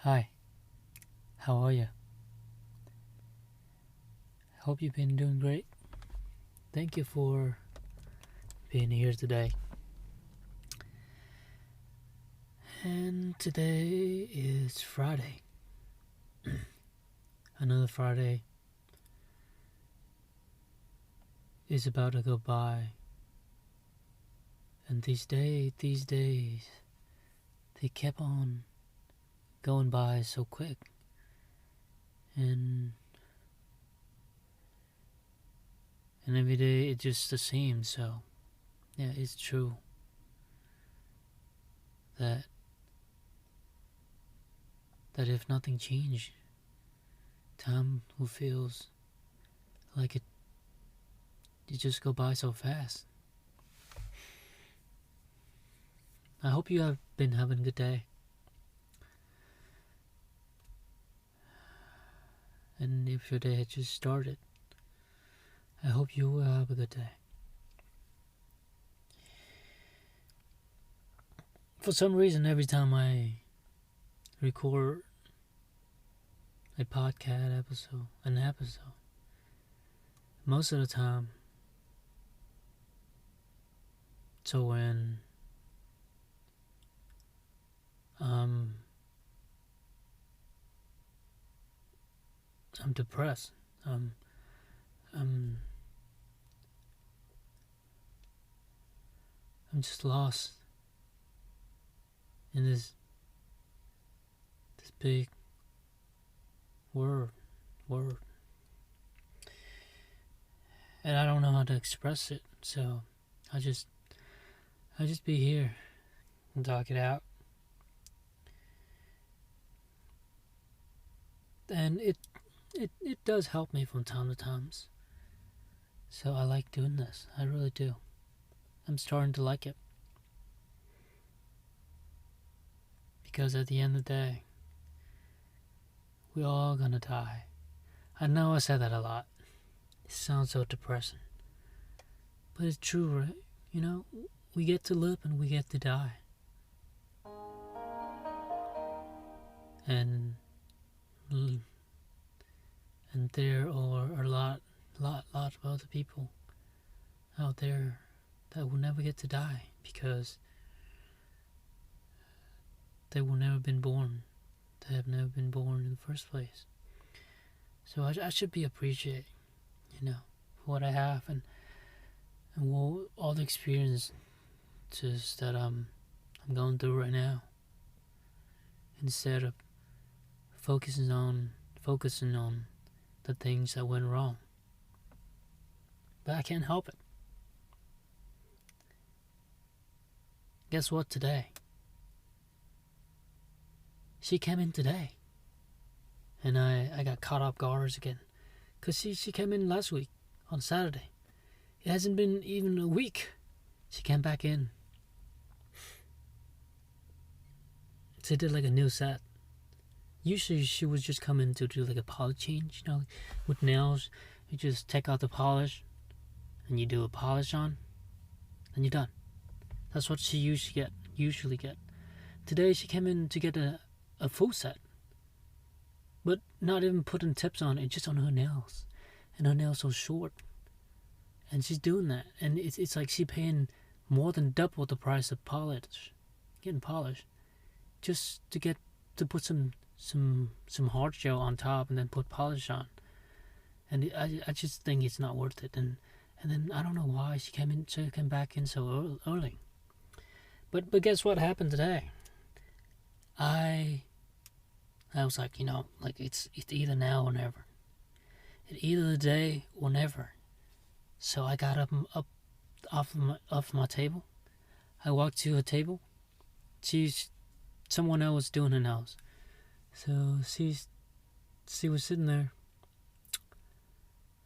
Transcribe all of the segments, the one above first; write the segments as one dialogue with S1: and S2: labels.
S1: Hi, how are you? Hope you've been doing great. Thank you for being here today. And today is Friday. Another Friday is about to go by. And these days, they kept on going by so quick. And every day it's just the same. So, yeah, it's true that if nothing changed, time will feels like it just go by so fast. I hope you have been having a good day. And if your day had just started, I hope you will have a good day. For some reason, every time I record a podcast episode, most of the time, so when I'm depressed, I'm just lost in this big word, and I don't know how to express it. So I just be here and talk it out, and it does help me from time to times. So I like doing this. I really do. I'm starting to like it. Because at the end of the day, we're all gonna die. I know I said that a lot. It sounds so depressing. But it's true, right? You know, we get to live and we get to die. And there are a lot of other people out there that will never get to die because they will never been born. They have never been born in the first place. So I should be appreciated, for what I have and all the experiences that I'm going through right now. Instead of focusing on the things that went wrong. But I can't help it. Guess what today? She came in today. And I got caught off guard again. Because she came in last week on Saturday. It hasn't been even a week. She came back in. She did like a new set. Usually she would just come in to do like a polish change, with nails. You just take out the polish and you do a polish on and you're done. That's what she usually get. Today she came in to get a full set. But not even putting tips on it, just on her nails. And her nails so short. And she's doing that. And it's like she paying more than double the price of getting polished. Just to put some hard gel on top and then put polish on. And I just think it's not worth it. And then I don't know why she came back in so early. But guess what happened today? I was like, it's either now or never. It's either the day or never. So I got up off my table. I walked to her table. Someone else was doing her nails. So she was sitting there.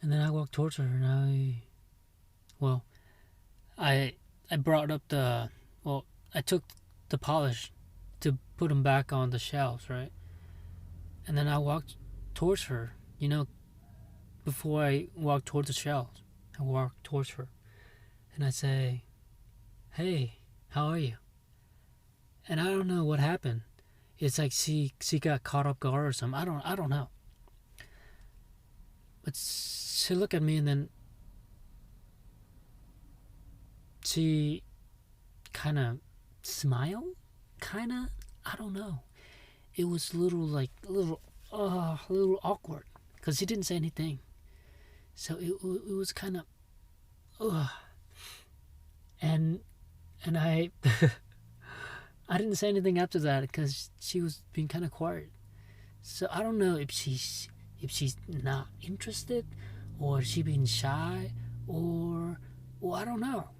S1: And then I walked towards her and I brought up I took the polish to put them back on the shelves, right? And then I walked towards her, before I walked towards the shelves. I walked towards her and I say, "Hey, how are you?" And I don't know what happened. it's like she got caught off guard or something. I don't know. But she looked at me and then she kind of smiled, kind of. I don't know. It was a little awkward because she didn't say anything. So it was kind of, and I I didn't say anything after that because she was being kind of quiet. So I don't know if she's not interested, or she being shy, or I don't know.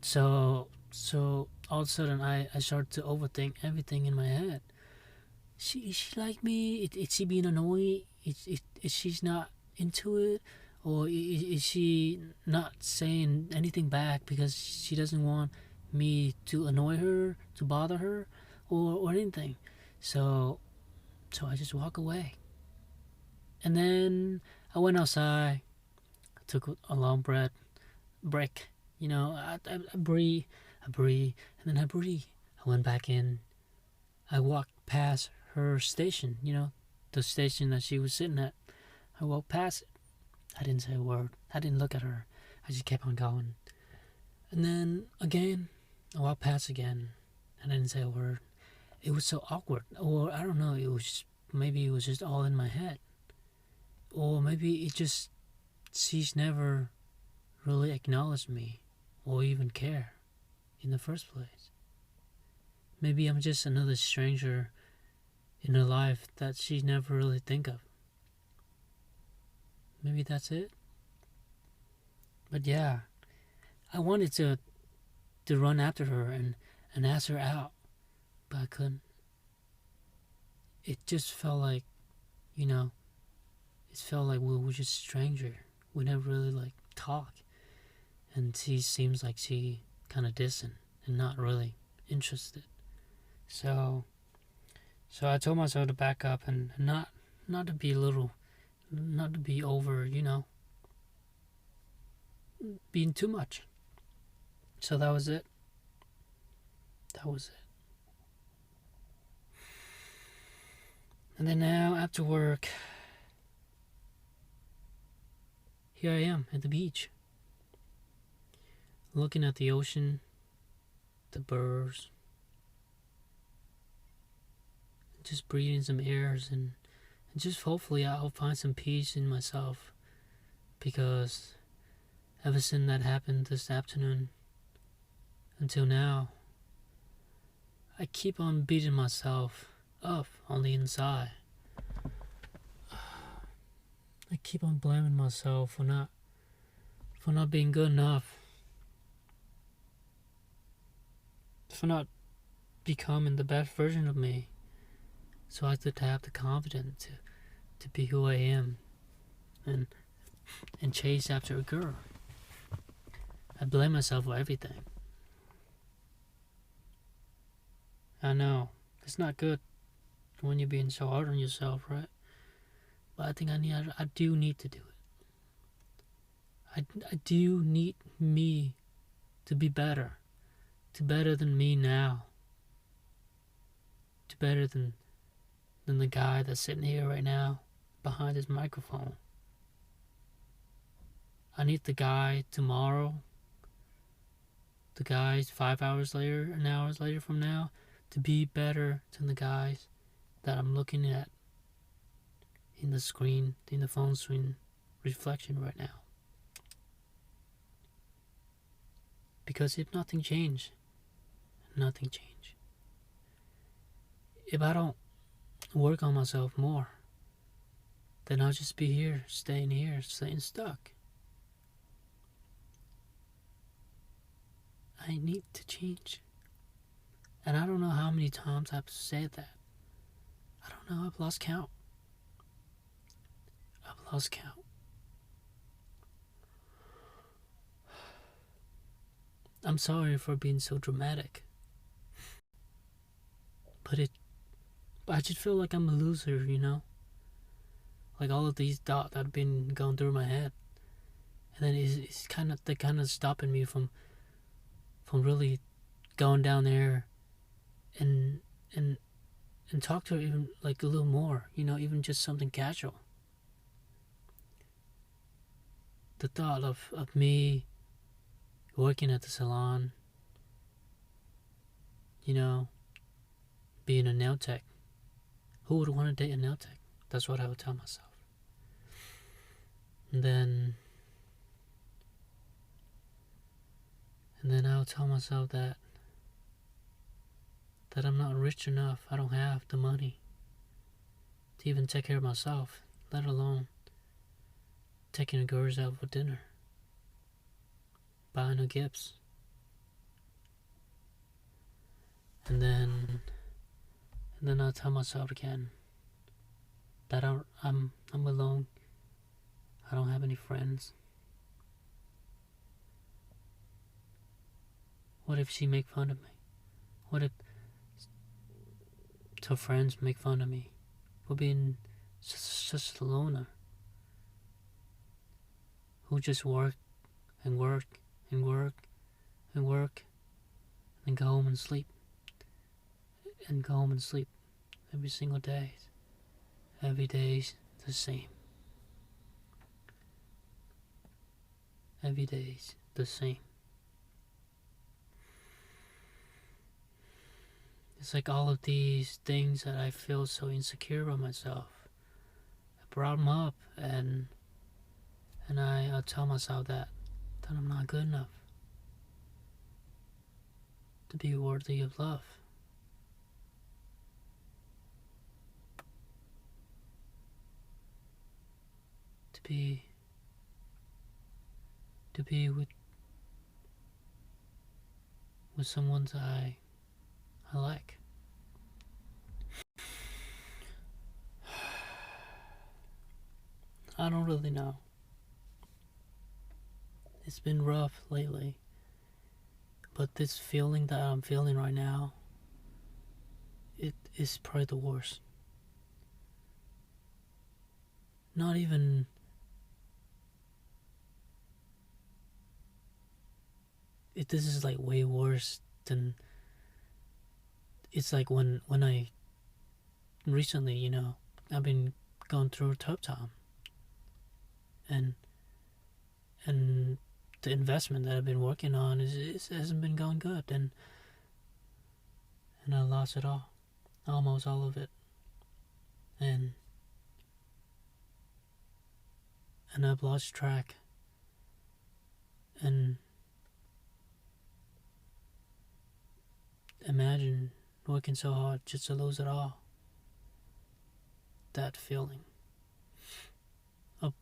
S1: So all of a sudden I started to overthink everything in my head. Is she like me? Is she being annoyed? Is she's not into it, or is she not saying anything back because she doesn't want me to annoy her, to bother her, or anything? So I just walk away. And then I went outside, I took a long break. You know, I breathe, and then I breathe. I went back in. I walked past her station, you know, the station that she was sitting at. I walked past it. I didn't say a word. I didn't look at her. I just kept on going. And then again, I walked past again, and I didn't say a word. It was so awkward. Or I don't know, maybe it was just all in my head. Or maybe she's never really acknowledged me or even care in the first place. Maybe I'm just another stranger in her life that she never really think of. Maybe that's it. But yeah, I wanted to run after her and ask her out, but I couldn't. It just felt like, you know, it felt like we were just strangers. We never really talk. And she seems like she kind of distant and not really interested. So I told myself to back up and not to be not to be over, you know, being too much. So that was it. And then now, after work, here I am at the beach, looking at the ocean, the birds, just breathing some airs, and just hopefully I'll find some peace in myself, because ever since that happened this afternoon until now, I keep on beating myself up on the inside. I keep on blaming myself for not being good enough, for not becoming the best version of me, so I could have the confidence to be who I am and chase after a girl. I blame myself for everything. I know it's not good when you're being so hard on yourself, right? But I think I do need to do it. I do need me to be better, to better than me now, to better than the guy that's sitting here right now behind his microphone. I need the guy tomorrow, the guys 5 hours later, an hour later from now, to be better than the guys that I'm looking at in the screen, in the phone screen reflection right now. Because if nothing changed, if I don't work on myself more, then I'll just be here, staying stuck. I need to change. And I don't know how many times I've said that. I don't know, I've lost count. I'm sorry for being so dramatic. But I just feel like I'm a loser, you know? Like all of these thoughts that have been going through my head. And then they're kind of stopping me from really going down there and and talk to her even like a little more, even just something casual. The thought of me working at the salon, being a nail tech. Who would want to date a nail tech? That's what I would tell myself. And then I would tell myself that I'm not rich enough. I don't have the money to even take care of myself, let alone taking the girls out for dinner, buying her gifts. And then I'll tell myself again that I'm alone. I don't have any friends. What if she make fun of me? What if her friends make fun of me for being such a loner who just work and work and work and work and go home and sleep every single day. Every day's the same. Every day's the same. It's like all of these things that I feel so insecure about myself. I brought them up, and I'll tell myself that I'm not good enough to be worthy of love. To be with someone that I like. I don't really know. It's been rough lately, but this feeling that I'm feeling right now, it is probably the worst. Not even this is like way worse than it's like when I recently, I've been going through a tough time, and the investment that I've been working on hasn't been going good, and I lost it all, almost all of it, and I've lost track, and imagine working so hard just to lose it all. That feeling of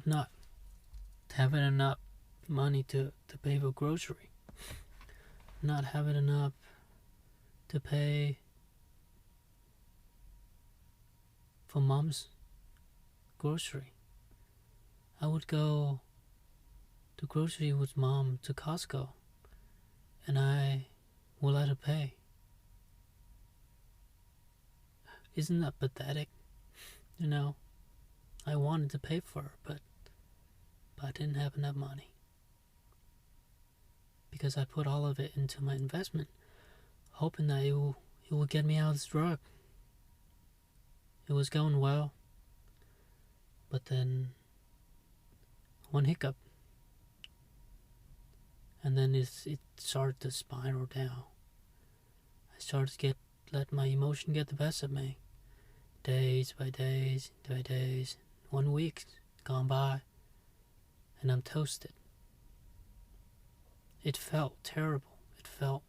S1: not having enough money to pay for grocery, not having enough to pay for mom's grocery. I would go to grocery with mom to Costco, and I will let her pay. Isn't that pathetic? I wanted to pay for her, but I didn't have enough money, because I put all of it into my investment, hoping that it will get me out of this drug. It was going well, but then one hiccup, and then it started to spiral down. I started to let my emotion get the best of me. Days by days by days, 1 week gone by, and I'm toasted. It felt terrible. It felt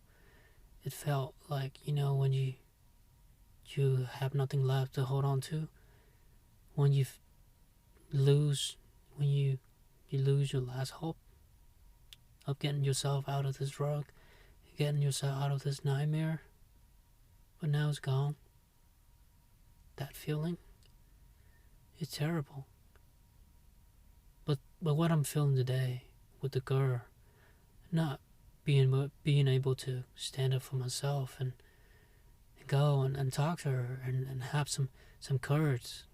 S1: like, when you have nothing left to hold on to, when you lose your last hope of getting yourself out of this drug, getting yourself out of this nightmare, but now it's gone. That feeling, it's terrible. But what I'm feeling today with the girl, not being able to stand up for myself and go and talk to her and have some courage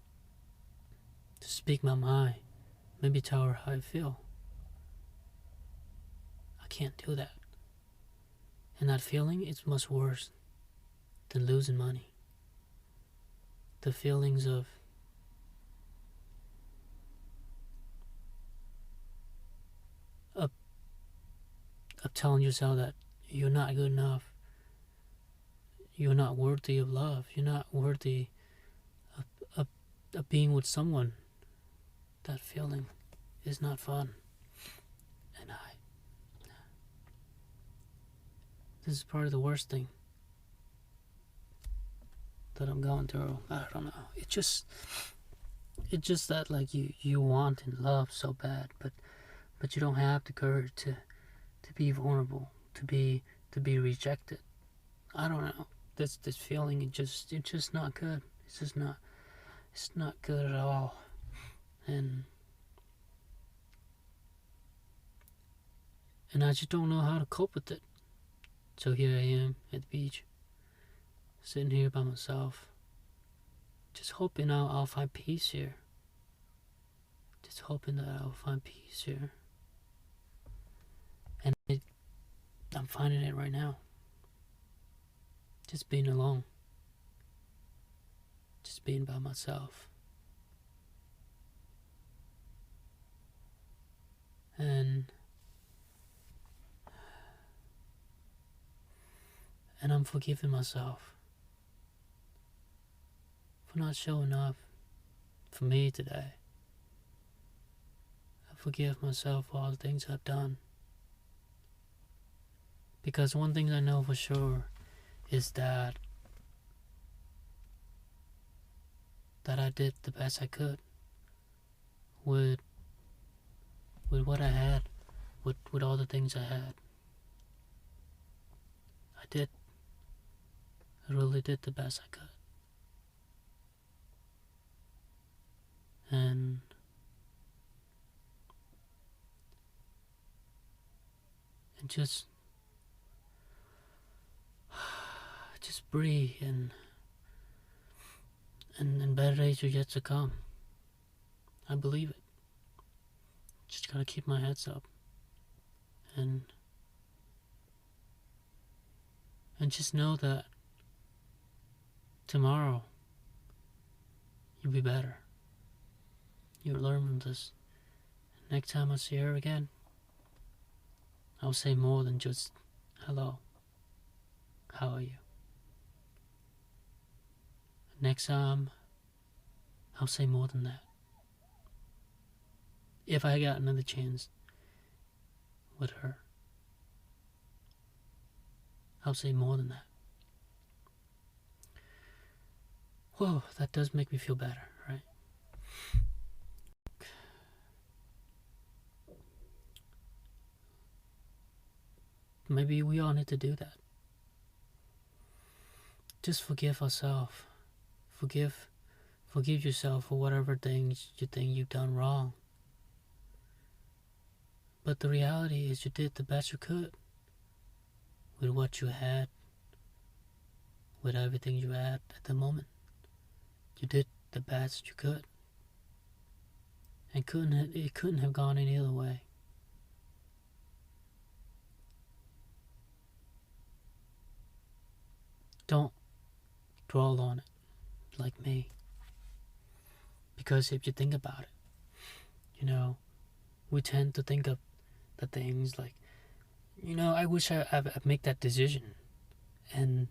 S1: to speak my mind, maybe tell her how I feel. I can't do that. And that feeling is much worse than losing money. The feelings of telling yourself that you're not good enough, you're not worthy of love, you're not worthy of being with someone. That feeling is not fun. And this is probably the worst thing that I'm going through. I don't know. It's just that like you want and love so bad, but you don't have the courage to be vulnerable, to be rejected. I don't know. This feeling, it's just not good. It's not good at all. And I just don't know how to cope with it. So here I am at the beach, sitting here by myself, just hoping I'll find peace here. Just hoping that I'll find peace here. And I'm finding it right now. Just being alone. Just being by myself. And I'm forgiving myself for not showing up for me today. I forgive myself for all the things I've done. Because one thing I know for sure is that I did the best I could with what I had, with all the things I had. I really did the best I could. And just breathe, and better days are yet to come. I believe it. Just gotta keep my heads up and just know that tomorrow you'll be better. You'll learn from this. Next time I see her again, I'll say more than just hello. How are you? Next time, I'll say more than that. If I got another chance with her, I'll say more than that. Whoa, that does make me feel better, right? Maybe we all need to do that. Just forgive ourselves. Forgive yourself for whatever things you think you've done wrong. But the reality is you did the best you could with what you had, with everything you had at the moment. You did the best you could. And it couldn't have gone any other way. Don't dwell on it like me. Because if you think about it, we tend to think of the things like, I wish I'd make that decision and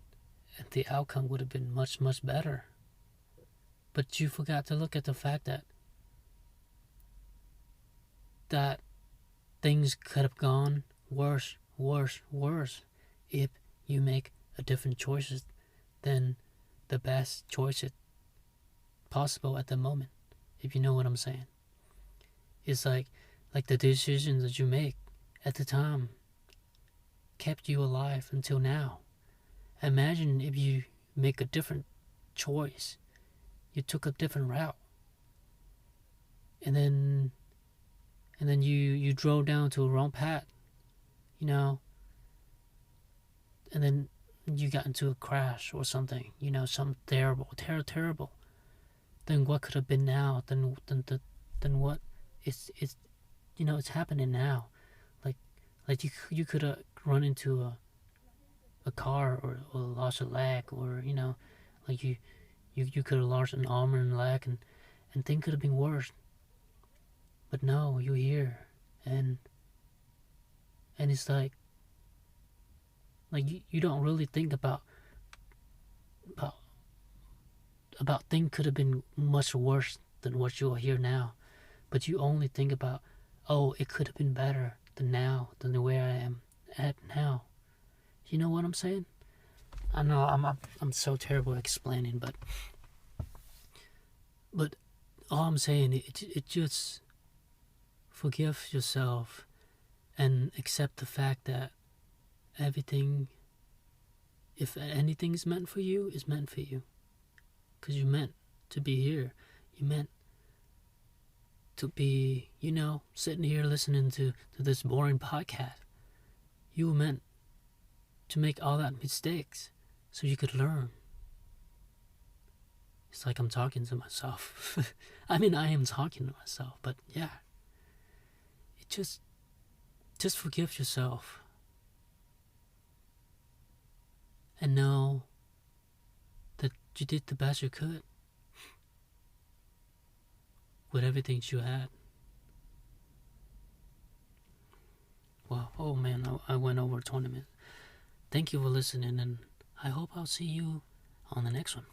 S1: the outcome would have been much, much better. But you forgot to look at the fact that things could have gone worse if you make a different choices than the best choices possible at the moment, if you know what I'm saying. It's like the decisions that you make at the time kept you alive until now. Imagine if you make a different choice, you took a different route, and then you drove down to a wrong path, and then you got into a crash or something, something terrible. Then what could have been now? Then what? It's happening now. Like you could have run into a car, or lost a leg, or like you could have lost an arm and a leg, and things could have been worse. But no, you're here, and it's like you don't really think about about things could have been much worse than what you are here now, but you only think about, oh, it could have been better than now, than the way I am at now. You know what I'm saying? I know I'm so terrible at explaining, but all I'm saying, it just forgive yourself and accept the fact that everything, if anything is meant for you, is meant for you. Because you're meant to be here. You're meant to be, sitting here listening to this boring podcast. You were meant to make all that mistakes so you could learn. It's like I'm talking to myself. I mean, I am talking to myself, but yeah. It just forgive yourself. And know that you did the best you could with everything you had. Wow, oh man, I went over 20 minutes. Thank you for listening, and I hope I'll see you on the next one.